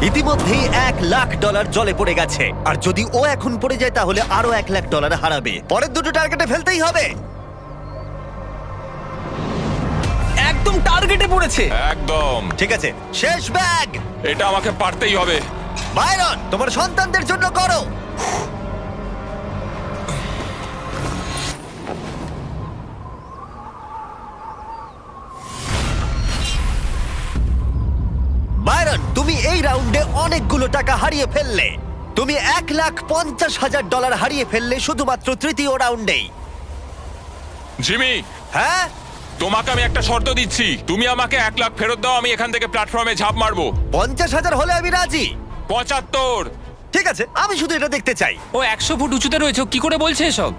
ইতিমধ্যেই $1,00,000 জলে পড়ে গেছে, আর যদি ও এখন পড়ে যায় তাহলে আরো $1,00,000 হারাবে। পরের দুটো টার্গেটে ফেলতেই হবে। একদম টার্গেটে পড়েছে। একদম। ঠিক আছে, শেষ ব্যাগ। এটা আমাকে পারতেই হবে। বাইরন, তোমার সন্তানদের জন্য করো। বাইরন, তুমি এই রাউন্ডে অনেকগুলো টাকা হারিয়ে ফেললে। তুমি $1,50,000 হারিয়ে ফেললে শুধুমাত্র তৃতীয় রাউন্ডেই। জিমি, হ্যাঁ, তোমাকে আমি একটা শর্ত দিচ্ছি। তুমি আমাকে 1,00,000 ফেরত দাও, আমি এখান থেকে প্ল্যাটফর্মে ঝাঁপ মারবো। 50,000 হলে আমি রাজি। 75। ঠিক আছে, আমি শুধু এটা দেখতে চাই। ও 100 ফুট উঁচুতে রয়েছে, ও কি করে বলছে এসব?